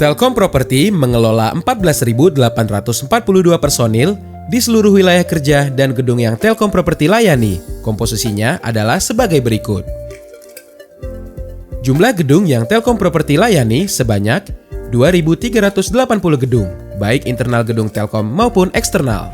Telkom Property mengelola 14.842 personil di seluruh wilayah kerja dan gedung yang Telkom Property layani. Komposisinya adalah sebagai berikut. Jumlah gedung yang Telkom Property layani sebanyak 2.380 gedung, baik internal gedung Telkom maupun eksternal.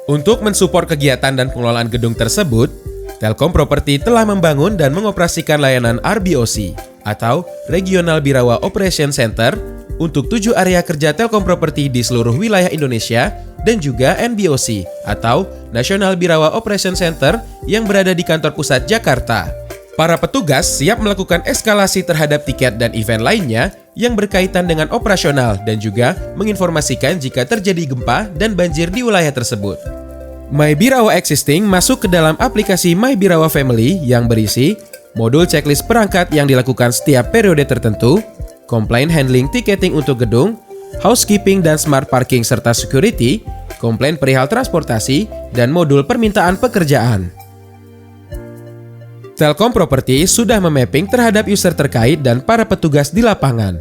Untuk mensupport kegiatan dan pengelolaan gedung tersebut, Telkom Property telah membangun dan mengoperasikan layanan RBOC atau Regional Birawa Operation Center untuk 7 area kerja Telkom Property di seluruh wilayah Indonesia dan juga NBOC atau National Birawa Operation Center yang berada di kantor pusat Jakarta. Para petugas siap melakukan eskalasi terhadap tiket dan event lainnya yang berkaitan dengan operasional dan juga menginformasikan jika terjadi gempa dan banjir di wilayah tersebut. My Birawa Existing masuk ke dalam aplikasi My Birawa Family yang berisi modul checklist perangkat yang dilakukan setiap periode tertentu, komplain handling tiketing untuk gedung, housekeeping dan smart parking serta security, komplain perihal transportasi, dan modul permintaan pekerjaan. Telkom Property sudah memapping terhadap user terkait dan para petugas di lapangan.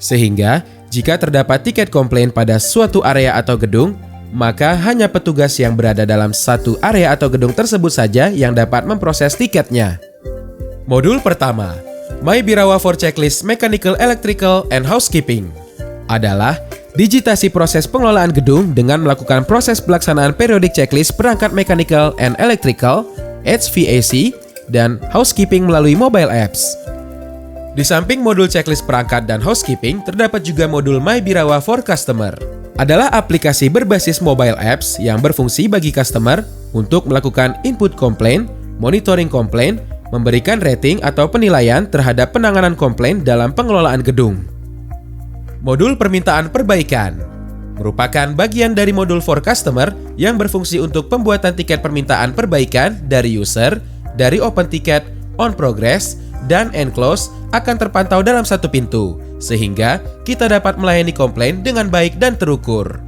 Sehingga, jika terdapat tiket komplain pada suatu area atau gedung, maka hanya petugas yang berada dalam satu area atau gedung tersebut saja yang dapat memproses tiketnya. Modul pertama, My Birawa for Checklist Mechanical, Electrical, and Housekeeping adalah digitasi proses pengelolaan gedung dengan melakukan proses pelaksanaan periodik checklist perangkat mechanical and electrical, HVAC, dan housekeeping melalui mobile apps. Di samping modul checklist perangkat dan housekeeping, terdapat juga modul My Birawa for Customer. Adalah aplikasi berbasis mobile apps yang berfungsi bagi customer untuk melakukan input komplain, monitoring komplain, memberikan rating atau penilaian terhadap penanganan komplain dalam pengelolaan gedung. Modul permintaan perbaikan merupakan bagian dari modul for customer yang berfungsi untuk pembuatan tiket permintaan perbaikan dari user, dari open ticket, on progress, dan enclose akan terpantau dalam satu pintu, sehingga kita dapat melayani komplain dengan baik dan terukur.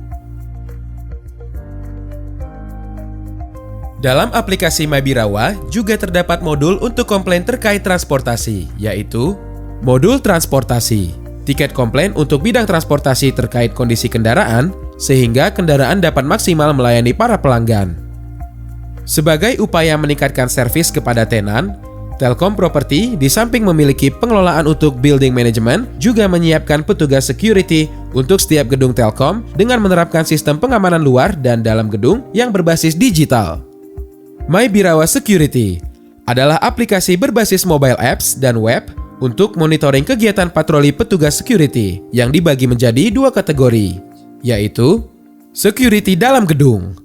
Dalam aplikasi My Birawa juga terdapat modul untuk komplain terkait transportasi, yaitu modul transportasi. Tiket komplain untuk bidang transportasi terkait kondisi kendaraan, sehingga kendaraan dapat maksimal melayani para pelanggan. Sebagai upaya meningkatkan servis kepada tenan, Telkom Property di samping memiliki pengelolaan untuk building management, juga menyiapkan petugas security untuk setiap gedung Telkom dengan menerapkan sistem pengamanan luar dan dalam gedung yang berbasis digital. My Birawa Security adalah aplikasi berbasis mobile apps dan web untuk monitoring kegiatan patroli petugas security yang dibagi menjadi 2 kategori, yaitu security dalam gedung,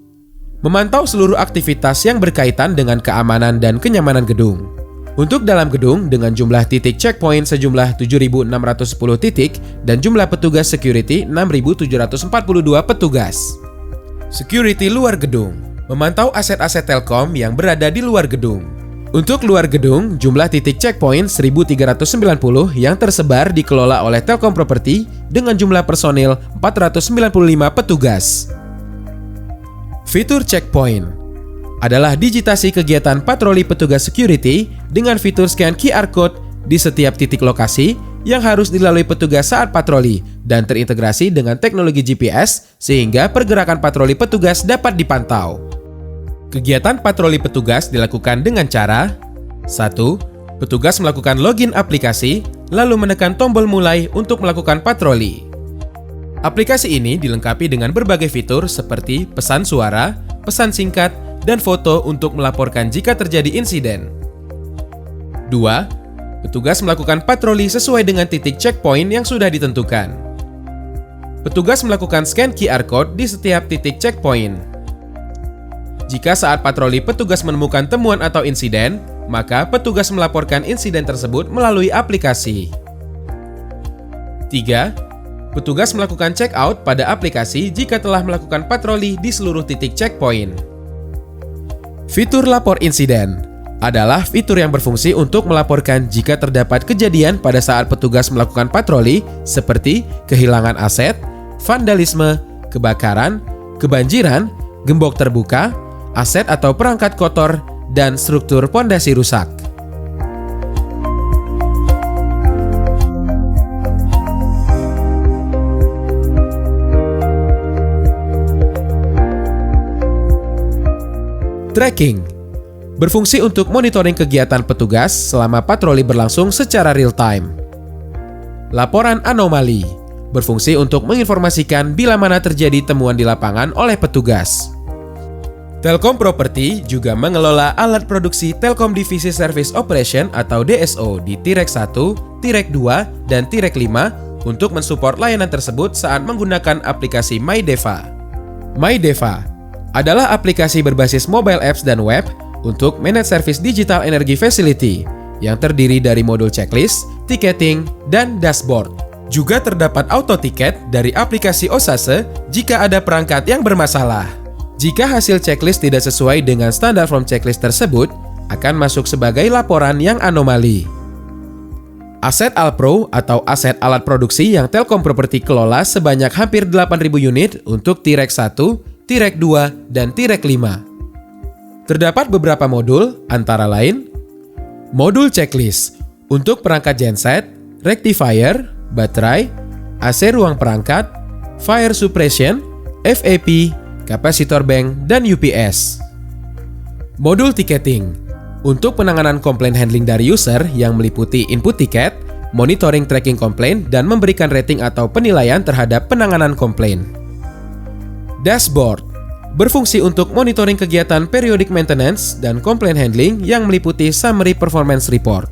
memantau seluruh aktivitas yang berkaitan dengan keamanan dan kenyamanan gedung. Untuk dalam gedung dengan jumlah titik checkpoint sejumlah 7.610 titik dan jumlah petugas security 6.742 petugas. Security luar gedung, memantau aset-aset Telkom yang berada di luar gedung. Untuk luar gedung, jumlah titik checkpoint 1.390 yang tersebar dikelola oleh Telkom Property dengan jumlah personil 495 petugas. Fitur checkpoint adalah digitasi kegiatan patroli petugas security dengan fitur scan QR Code di setiap titik lokasi yang harus dilalui petugas saat patroli dan terintegrasi dengan teknologi GPS sehingga pergerakan patroli petugas dapat dipantau. Kegiatan patroli petugas dilakukan dengan cara 1. Petugas melakukan login aplikasi, lalu menekan tombol mulai untuk melakukan patroli. Aplikasi ini dilengkapi dengan berbagai fitur seperti pesan suara, pesan singkat, dan foto untuk melaporkan jika terjadi insiden. 2. Petugas melakukan patroli sesuai dengan titik checkpoint yang sudah ditentukan. Petugas melakukan scan QR Code di setiap titik checkpoint. Jika saat patroli petugas menemukan temuan atau insiden, maka petugas melaporkan insiden tersebut melalui aplikasi. 3. Petugas melakukan check out pada aplikasi jika telah melakukan patroli di seluruh titik checkpoint. Fitur lapor insiden adalah fitur yang berfungsi untuk melaporkan jika terdapat kejadian pada saat petugas melakukan patroli seperti kehilangan aset, vandalisme, kebakaran, kebanjiran, gembok terbuka, aset atau perangkat kotor, dan struktur pondasi rusak. Tracking berfungsi untuk monitoring kegiatan petugas selama patroli berlangsung secara real-time. Laporan anomali berfungsi untuk menginformasikan bila mana terjadi temuan di lapangan oleh petugas. Telkom Property juga mengelola alat produksi Telkom Divisi Service Operation atau DSO di Tirek 1, Tirek 2, dan Tirek 5 untuk mensupport layanan tersebut saat menggunakan aplikasi MyDeva. MyDeva adalah aplikasi berbasis mobile apps dan web untuk manage service digital energy facility yang terdiri dari modul checklist, ticketing, dan dashboard. Juga terdapat auto tiket dari aplikasi Osase jika ada perangkat yang bermasalah. Jika hasil checklist tidak sesuai dengan standar from checklist tersebut, akan masuk sebagai laporan yang anomali. Aset Alpro atau aset alat produksi yang Telkom Property kelola sebanyak hampir 8.000 unit untuk Tirek 1, Tirek 2, dan Tirek 5. Terdapat beberapa modul, antara lain modul checklist untuk perangkat genset, rectifier, baterai, AC ruang perangkat, fire suppression, FAP, kapasitor bank, dan UPS. Modul ticketing untuk penanganan komplain handling dari user yang meliputi input tiket, monitoring tracking komplain, dan memberikan rating atau penilaian terhadap penanganan komplain. Dashboard berfungsi untuk monitoring kegiatan periodic maintenance dan komplain handling yang meliputi summary performance report.